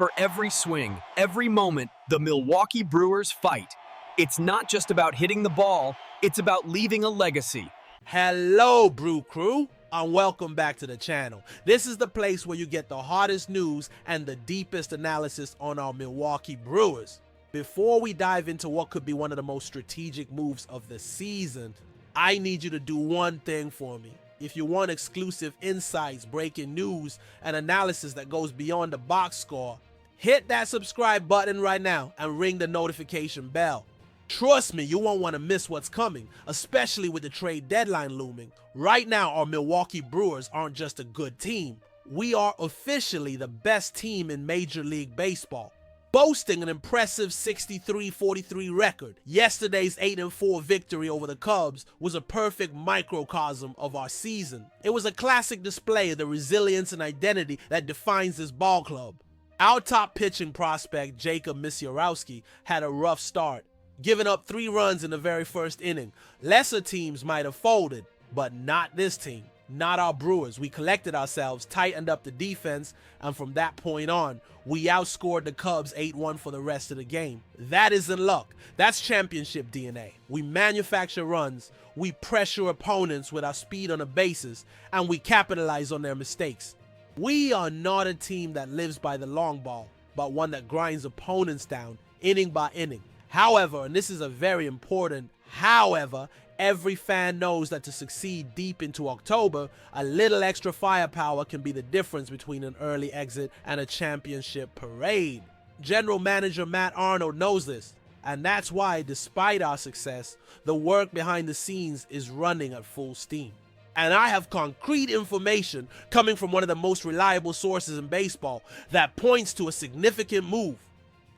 For every swing, every moment, the Milwaukee Brewers fight. It's not just about hitting the ball, it's about leaving a legacy. Hello, Brew Crew, and welcome back to the channel. This is the place where you get the hottest news and the deepest analysis on our Milwaukee Brewers. Before we dive into what could be one of the most strategic moves of the season, I need you to do one thing for me. If you want exclusive insights, breaking news, and analysis that goes beyond the box score, hit that subscribe button right now and ring the notification bell. Trust me, you won't want to miss what's coming, especially with the trade deadline looming. Right now, our Milwaukee Brewers aren't just a good team. We are officially the best team in Major League Baseball, boasting an impressive 63-43 record. Yesterday's 8-4 victory over the Cubs was a perfect microcosm of our season. It was a classic display of the resilience and identity that defines this ball club. Our top pitching prospect, Jacob Misiorowski, had a rough start, giving up 3 runs in the very first inning. Lesser teams might have folded, but not this team. Not our Brewers. We collected ourselves, tightened up the defense, and from that point on, we outscored the Cubs 8-1 for the rest of the game. That isn't luck. That's championship DNA. We manufacture runs, we pressure opponents with our speed on the bases, and we capitalize on their mistakes. We are not a team that lives by the long ball, but one that grinds opponents down inning by inning. However, and this is a very important however, every fan knows that to succeed deep into October, a little extra firepower can be the difference between an early exit and a championship parade. General Manager Matt Arnold knows this, and that's why, despite our success, the work behind the scenes is running at full steam. And I have concrete information coming from one of the most reliable sources in baseball that points to a significant move.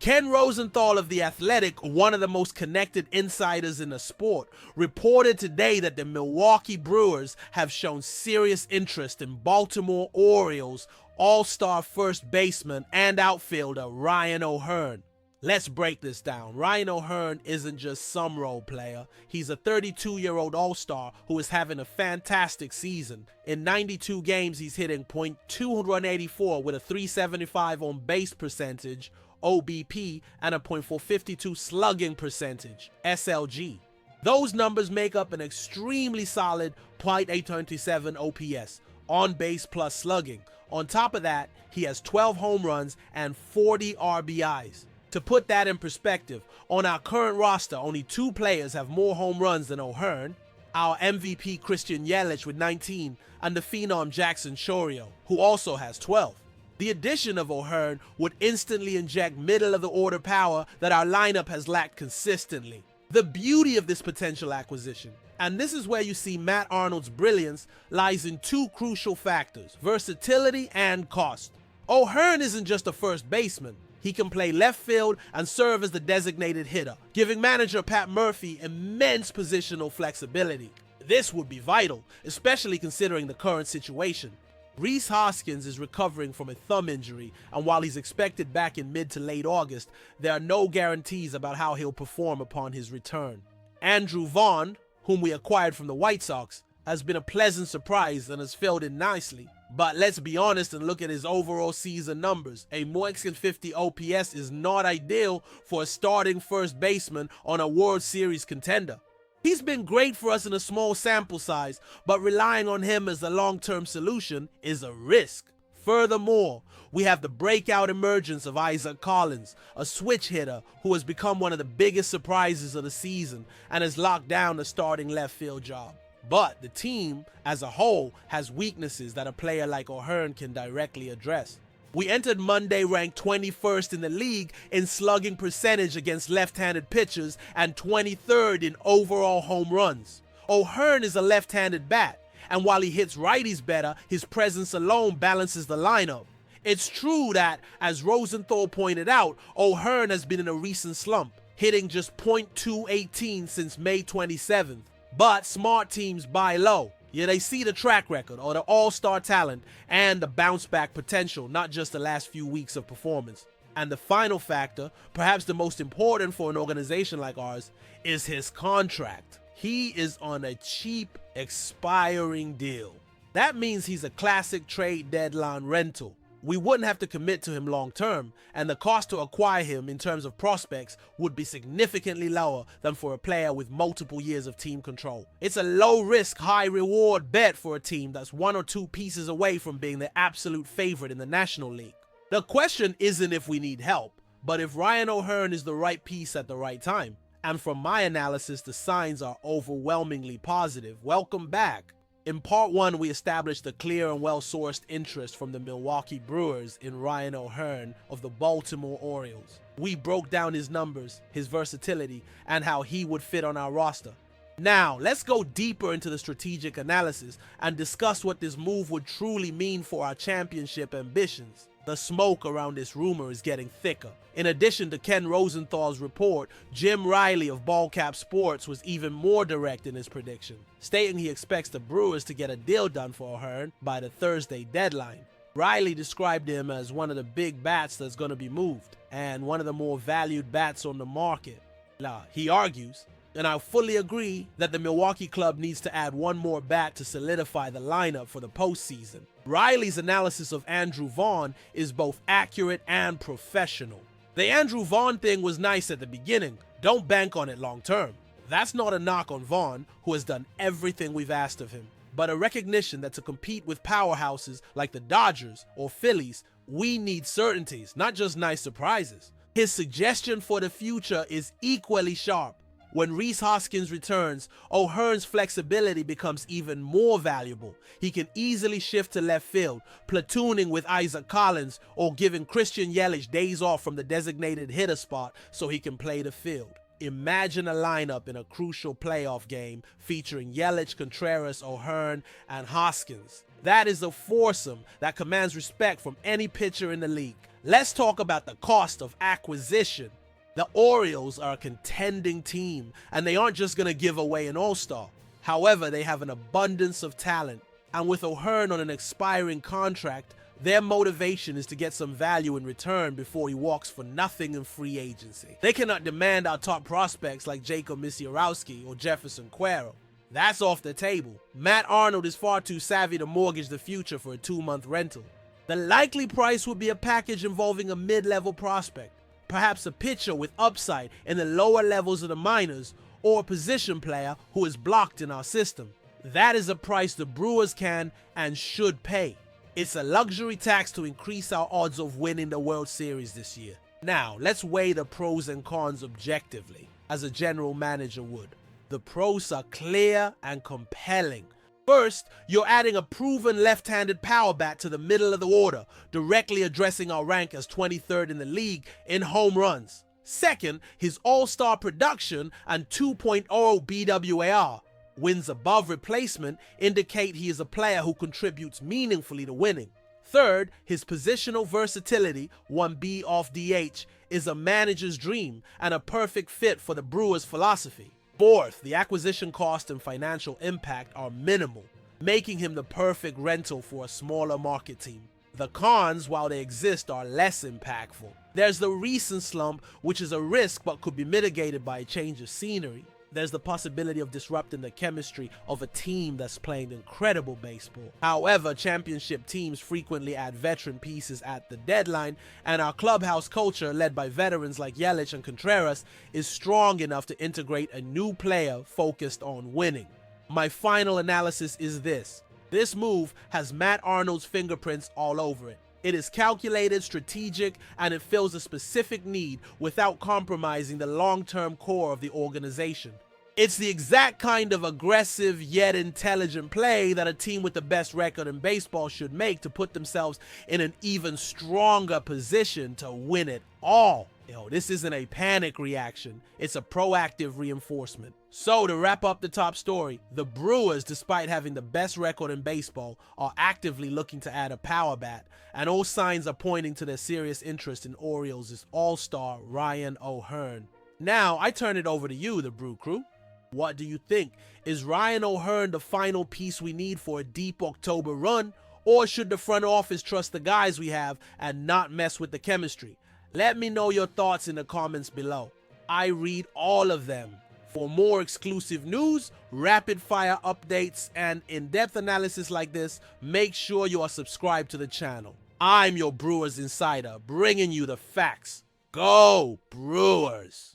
Ken Rosenthal of The Athletic, one of the most connected insiders in the sport, reported today that the Milwaukee Brewers have shown serious interest in Baltimore Orioles all-star first baseman and outfielder Ryan O'Hearn. Let's break this down. Ryan O'Hearn isn't just some role player. He's a 32-year-old all-star who is having a fantastic season. In 92 games, he's hitting .284 with a .375 on base percentage, OBP, and a .452 slugging percentage, SLG. Those numbers make up an extremely solid .827 OPS, on base plus slugging. On top of that, he has 12 home runs and 40 RBIs. To put that in perspective, on our current roster, only 2 players have more home runs than O'Hearn: our MVP Christian Yelich with 19 and the phenom Jackson Chourio, who also has 12. The addition of O'Hearn would instantly inject middle-of-the-order power that our lineup has lacked consistently. The beauty of this potential acquisition, and this is where you see Matt Arnold's brilliance, lies in 2 crucial factors: versatility and cost. O'Hearn isn't just a first baseman. He can play left field and serve as the designated hitter, giving manager Pat Murphy immense positional flexibility. This would be vital, especially considering the current situation. Rhys Hoskins is recovering from a thumb injury, and while he's expected back in mid to late August, there are no guarantees about how he'll perform upon his return. Andrew Vaughn, whom we acquired from the White Sox, has been a pleasant surprise and has filled in nicely. But let's be honest and look at his overall season numbers. A .50 OPS is not ideal for a starting first baseman on a World Series contender. He's been great for us in a small sample size, but relying on him as a long-term solution is a risk. Furthermore, we have the breakout emergence of Isaac Collins, a switch hitter who has become one of the biggest surprises of the season and has locked down the starting left field job. But the team, as a whole, has weaknesses that a player like O'Hearn can directly address. We entered Monday ranked 21st in the league in slugging percentage against left-handed pitchers and 23rd in overall home runs. O'Hearn is a left-handed bat, and while he hits righties better, his presence alone balances the lineup. It's true that, as Rosenthal pointed out, O'Hearn has been in a recent slump, hitting just .218 since May 27th. But smart teams buy low. Yeah, they see the track record or the all-star talent and the bounce-back potential, not just the last few weeks of performance. And the final factor, perhaps the most important for an organization like ours, is his contract. He is on a cheap, expiring deal. That means he's a classic trade deadline rental. we wouldn't have to commit to him long term, and the cost to acquire him in terms of prospects would be significantly lower than for a player with multiple years of team control. It's a low risk, high reward bet for a team that's one or two pieces away from being the absolute favorite in the National League. The question isn't if we need help, but if Ryan O'Hearn is the right piece at the right time. And from my analysis, the signs are overwhelmingly positive. Welcome back. In part 1, we established a clear and well-sourced interest from the Milwaukee Brewers in Ryan O'Hearn of the Baltimore Orioles. We broke down his numbers, his versatility, and how he would fit on our roster. Now, let's go deeper into the strategic analysis and discuss what this move would truly mean for our championship ambitions. The smoke around this rumor is getting thicker. In addition to Ken Rosenthal's report, Jim Riley of Ballcap Sports was even more direct in his prediction, stating he expects the Brewers to get a deal done for O'Hearn by the Thursday deadline. Riley described him as one of the big bats that's going to be moved, and one of the more valued bats on the market. Now, he argues, and I fully agree, that the Milwaukee club needs to add one more bat to solidify the lineup for the postseason. Riley's analysis of Andrew Vaughn is both accurate and professional. The Andrew Vaughn thing was nice at the beginning. Don't bank on it long term. That's not a knock on Vaughn, who has done everything we've asked of him, but a recognition that to compete with powerhouses like the Dodgers or Phillies, we need certainties, not just nice surprises. His suggestion for the future is equally sharp. When Rhys Hoskins returns, O'Hearn's flexibility becomes even more valuable. He can easily shift to left field, platooning with Isaac Collins or giving Christian Yelich days off from the designated hitter spot so he can play the field. Imagine a lineup in a crucial playoff game featuring Yelich, Contreras, O'Hearn, and Hoskins. That is a foursome that commands respect from any pitcher in the league. Let's talk about the cost of acquisition. The Orioles are a contending team, and they aren't just going to give away an all-star. However, they have an abundance of talent, and with O'Hearn on an expiring contract, their motivation is to get some value in return before he walks for nothing in free agency. They cannot demand our top prospects like Jacob Misiorowski or Jefferson Cuero. That's off the table. Matt Arnold is far too savvy to mortgage the future for a 2-month rental. The likely price would be a package involving a mid-level prospect, perhaps a pitcher with upside in the lower levels of the minors, or a position player who is blocked in our system. That is a price the Brewers can and should pay. It's a luxury tax to increase our odds of winning the World Series this year. Now, let's weigh the pros and cons objectively, as a general manager would. The pros are clear and compelling. First, you're adding a proven left-handed power bat to the middle of the order, directly addressing our rank as 23rd in the league in home runs. Second, his all-star production and 2.0 BWAR, wins above replacement, indicate he is a player who contributes meaningfully to winning. Third, his positional versatility, 1B off DH, is a manager's dream and a perfect fit for the Brewers' philosophy. Fourth, the acquisition cost and financial impact are minimal, making him the perfect rental for a smaller market team. The cons, while they exist, are less impactful. There's the recent slump, which is a risk but could be mitigated by a change of scenery. There's the possibility of disrupting the chemistry of a team that's playing incredible baseball. However, championship teams frequently add veteran pieces at the deadline, and our clubhouse culture, led by veterans like Yelich and Contreras, is strong enough to integrate a new player focused on winning. My final analysis is this. This move has Matt Arnold's fingerprints all over it. It is calculated, strategic, and it fills a specific need without compromising the long-term core of the organization. It's the exact kind of aggressive yet intelligent play that a team with the best record in baseball should make to put themselves in an even stronger position to win it all. This isn't a panic reaction, it's a proactive reinforcement. So to wrap up the top story, the Brewers, despite having the best record in baseball, are actively looking to add a power bat, and all signs are pointing to their serious interest in Orioles' all-star Ryan O'Hearn. Now, I turn it over to you, the Brew Crew. What do you think? Is Ryan O'Hearn the final piece we need for a deep October run, or should the front office trust the guys we have and not mess with the chemistry? Let me know your thoughts in the comments below. I read all of them. For more exclusive news, rapid-fire updates, and in-depth analysis like this, make sure you are subscribed to the channel. I'm your Brewers insider, bringing you the facts. Go Brewers!